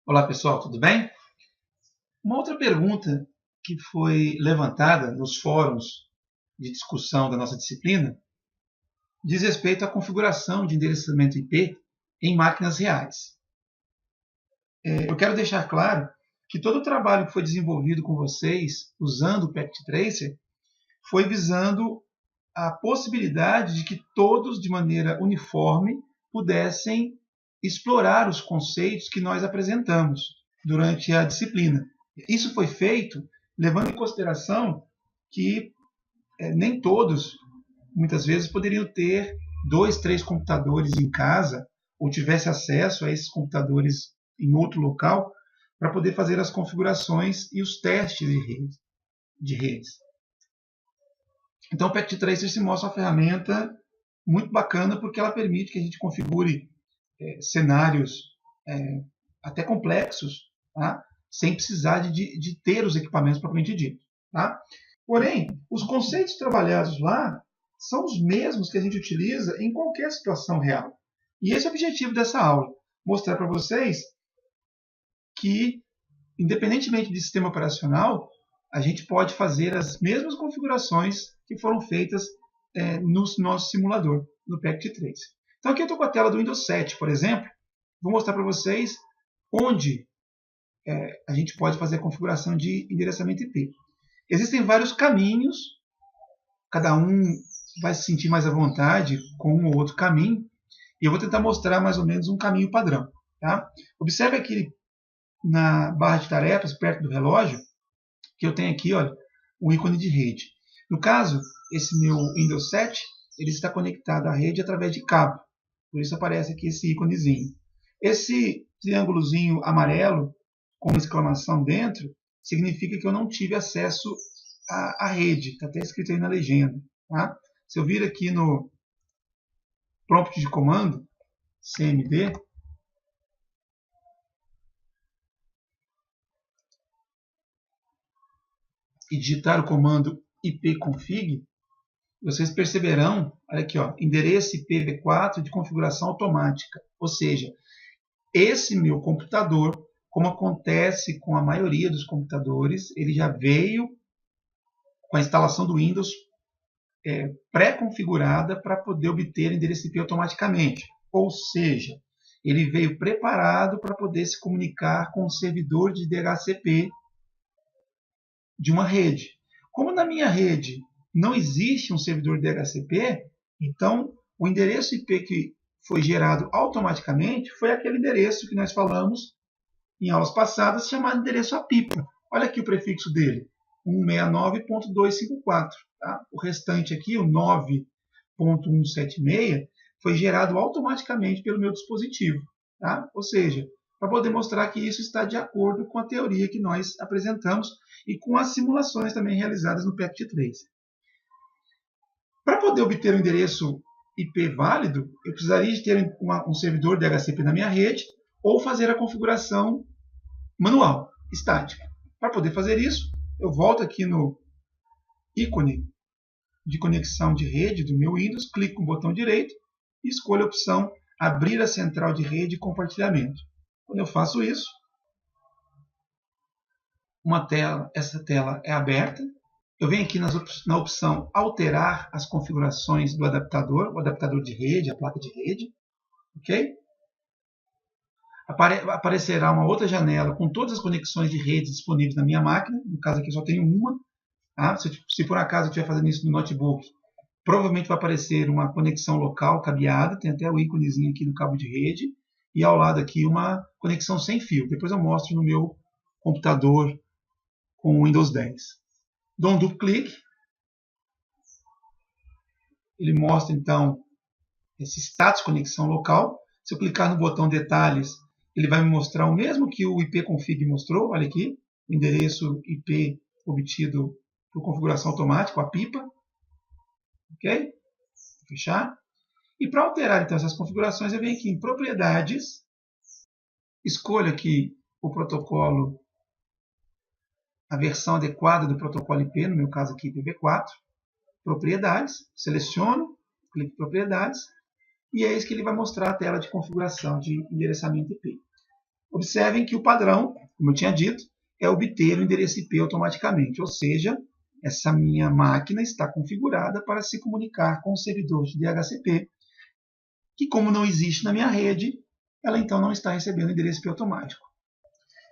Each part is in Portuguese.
Olá pessoal, tudo bem? Uma outra pergunta que foi levantada nos fóruns de discussão da nossa disciplina diz respeito à configuração de endereçamento IP em máquinas reais. Eu quero deixar claro que todo o trabalho que foi desenvolvido com vocês usando o Packet Tracer foi visando a possibilidade de que todos, de maneira uniforme, pudessem explorar os conceitos que nós apresentamos durante a disciplina. Isso foi feito levando em consideração que nem todos, muitas vezes, poderiam ter 2, 3 computadores em casa ou tivesse acesso a esses computadores em outro local para poder fazer as configurações e os testes de redes. Então, o Packet Tracer se mostra uma ferramenta muito bacana porque ela permite que a gente configure cenários até complexos, tá? Sem precisar de ter os equipamentos propriamente dito. Tá? Porém, os conceitos trabalhados lá são os mesmos que a gente utiliza em qualquer situação real. E esse é o objetivo dessa aula, mostrar para vocês que, independentemente de sistema operacional, a gente pode fazer as mesmas configurações que foram feitas no nosso simulador, no Packet Tracer. Então aqui eu estou com a tela do Windows 7, por exemplo. Vou mostrar para vocês onde a gente pode fazer a configuração de endereçamento IP. Existem vários caminhos, cada um vai se sentir mais à vontade com um ou outro caminho, e eu vou tentar mostrar mais ou menos um caminho padrão. Tá? Observe aqui na barra de tarefas, perto do relógio, que eu tenho aqui, olha, o ícone de rede. No caso, esse meu Windows 7, ele está conectado à rede através de cabo. Por isso aparece aqui esse íconezinho. Esse triângulozinho amarelo, com uma exclamação dentro, significa que eu não tive acesso à rede. Está até escrito aí na legenda. Tá? Se eu vir aqui no prompt de comando, cmd, e digitar o comando ipconfig, vocês perceberão, olha aqui, ó, endereço IPv4 de configuração automática. Ou seja, esse meu computador, como acontece com a maioria dos computadores, ele já veio com a instalação do Windows pré-configurada para poder obter endereço IP automaticamente. Ou seja, ele veio preparado para poder se comunicar com o servidor de DHCP de uma rede. Como na minha rede não existe um servidor de DHCP, então o endereço IP que foi gerado automaticamente foi aquele endereço que nós falamos em aulas passadas, chamado endereço APIPA. Olha aqui o prefixo dele, 169.254. Tá? O restante aqui, o 9.176, foi gerado automaticamente pelo meu dispositivo. Tá? Ou seja, para poder mostrar que isso está de acordo com a teoria que nós apresentamos e com as simulações também realizadas no Packet Tracer. Para poder obter um endereço IP válido, eu precisaria de ter um servidor DHCP na minha rede ou fazer a configuração manual, estática. Para poder fazer isso, eu volto aqui no ícone de conexão de rede do meu Windows, clico com o botão direito e escolho a opção Abrir a central de rede e compartilhamento. Quando eu faço isso, essa tela é aberta. Eu venho aqui na opção Alterar as configurações do adaptador, o adaptador de rede, a placa de rede. Ok? Aparecerá uma outra janela com todas as conexões de rede disponíveis na minha máquina. No caso aqui eu só tenho uma. Tá? Se por acaso eu estiver fazendo isso no notebook, provavelmente vai aparecer uma conexão local cabeada. Tem até o íconezinho aqui no cabo de rede. E ao lado aqui uma conexão sem fio. Depois eu mostro no meu computador com o Windows 10. Dou um duplo clique. Ele mostra então esse status de conexão local. Se eu clicar no botão detalhes, ele vai me mostrar o mesmo que o ipconfig mostrou. Olha aqui, o endereço IP obtido por configuração automática, a pipa. Ok? Vou fechar. E para alterar então essas configurações, eu venho aqui em propriedades, escolho aqui o protocolo, a versão adequada do protocolo IP, no meu caso aqui IPv4, propriedades, seleciono, clico em propriedades, e é isso que ele vai mostrar a tela de configuração de endereçamento IP. Observem que o padrão, como eu tinha dito, é obter o endereço IP automaticamente, ou seja, essa minha máquina está configurada para se comunicar com o servidor de DHCP, que como não existe na minha rede, ela então não está recebendo endereço IP automático.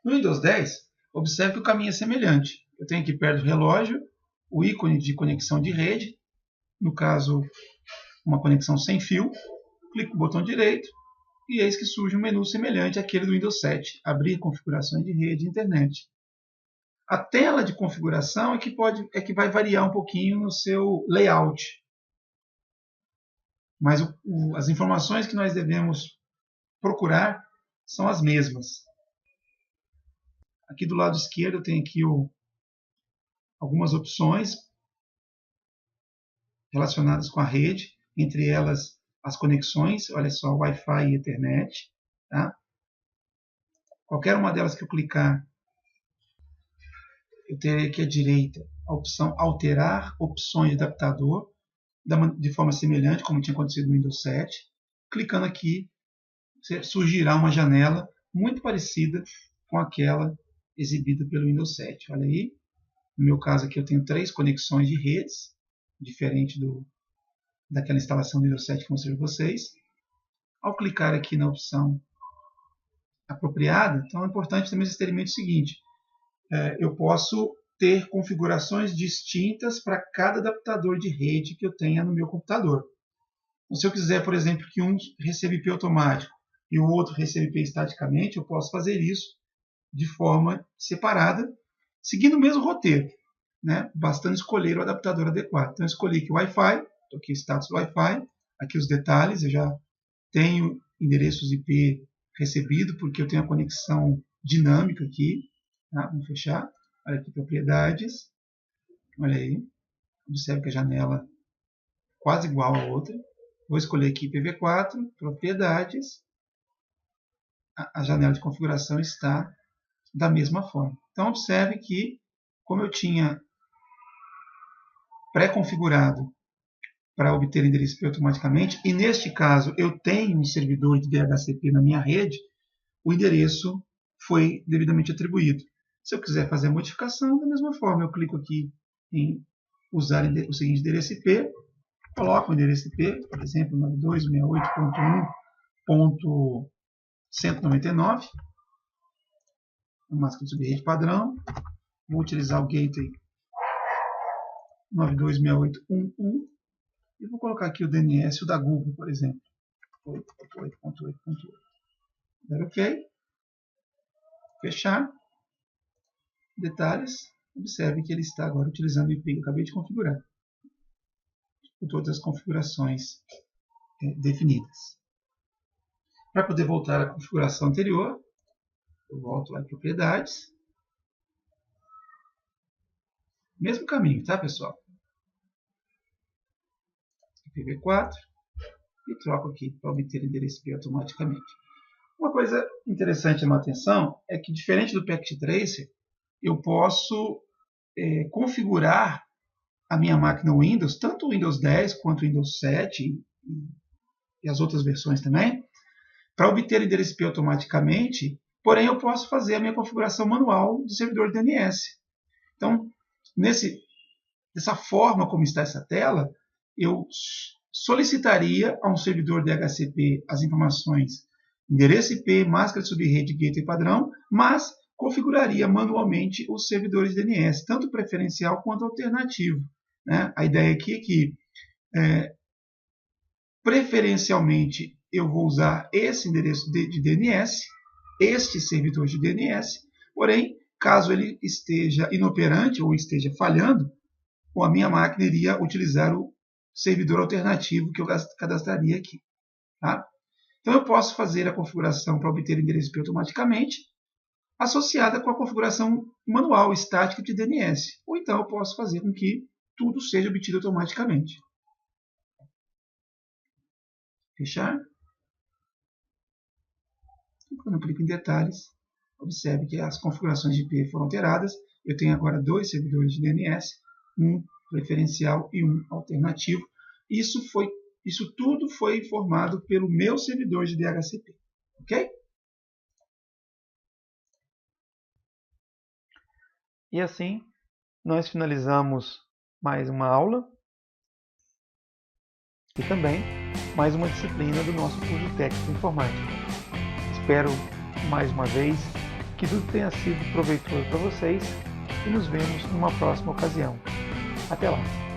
No Windows 10, observe que o caminho é semelhante. Eu tenho aqui perto do relógio o ícone de conexão de rede, no caso, uma conexão sem fio. Clico no botão direito e eis que surge um menu semelhante àquele do Windows 7, abrir configurações de rede e internet. A tela de configuração é que vai variar um pouquinho no seu layout, mas as informações que nós devemos procurar são as mesmas. Aqui do lado esquerdo eu tenho aqui algumas opções relacionadas com a rede, entre elas as conexões, olha só, Wi-Fi e Ethernet. Tá? Qualquer uma delas que eu clicar, eu terei aqui à direita a opção alterar opções de adaptador, de forma semelhante, como tinha acontecido no Windows 7. Clicando aqui, surgirá uma janela muito parecida com aquela exibida pelo Windows 7. Olha aí, no meu caso aqui eu tenho 3 conexões de redes, diferente daquela instalação do Windows 7 que eu mostrei para vocês. Ao clicar aqui na opção apropriada, então é importante também vocês terem em mente o seguinte, eu posso ter configurações distintas para cada adaptador de rede que eu tenha no meu computador. Então, se eu quiser, por exemplo, que um receba IP automático e o outro receba IP estaticamente, eu posso fazer isso de forma separada, seguindo o mesmo roteiro, né? Bastando escolher o adaptador adequado. Então, eu escolhi aqui o Wi-Fi, estou aqui status Wi-Fi, aqui os detalhes, eu já tenho endereços IP recebido, porque eu tenho a conexão dinâmica aqui. Tá? Vamos fechar. Olha aqui, propriedades. Olha aí. Observe que a janela é quase igual à outra. Vou escolher aqui IPv4, propriedades. A janela de configuração está da mesma forma. Então, observe que, como eu tinha pré-configurado para obter endereço IP automaticamente, e neste caso eu tenho um servidor de DHCP na minha rede, o endereço foi devidamente atribuído. Se eu quiser fazer a modificação, da mesma forma, eu clico aqui em usar o seguinte endereço IP, coloco o endereço IP, por exemplo, 9268.1.199, a máscara de subrede padrão. Vou utilizar o gateway 9268.1.1 e vou colocar aqui o DNS, o da Google, por exemplo, 8.8.8.8. Dar OK. Fechar. Detalhes. Observe que ele está agora utilizando o IP que eu acabei de configurar, com todas as configurações definidas. Para poder voltar à configuração anterior, eu volto lá em propriedades. Mesmo caminho, tá, pessoal? IPv4 e troco aqui para obter endereço IP automaticamente. Uma coisa interessante de chamar a atenção é que, diferente do Packet Tracer, eu posso configurar a minha máquina Windows, tanto o Windows 10 quanto o Windows 7 e as outras versões também, para obter endereço IP automaticamente, porém eu posso fazer a minha configuração manual de servidor de DNS. Então, dessa forma como está essa tela, eu solicitaria a um servidor DHCP as informações endereço IP, máscara de subrede, gateway padrão, mas configuraria manualmente os servidores de DNS, tanto preferencial quanto alternativo. Né? A ideia aqui é que, preferencialmente, eu vou usar esse endereço de DNS, este servidor de DNS, porém, caso ele esteja inoperante ou esteja falhando, a minha máquina iria utilizar o servidor alternativo que eu cadastraria aqui. Tá? Então, eu posso fazer a configuração para obter endereço IP automaticamente, associada com a configuração manual estática de DNS. Ou então, eu posso fazer com que tudo seja obtido automaticamente. Fechar. E quando eu clico em detalhes, observe que as configurações de IP foram alteradas. Eu tenho agora 2 servidores de DNS, um preferencial e um alternativo. Isso tudo foi informado pelo meu servidor de DHCP. Ok? E assim, nós finalizamos mais uma aula e também mais uma disciplina do nosso curso técnico de informática. Espero, mais uma vez, que tudo tenha sido proveitoso para vocês e nos vemos numa próxima ocasião. Até lá!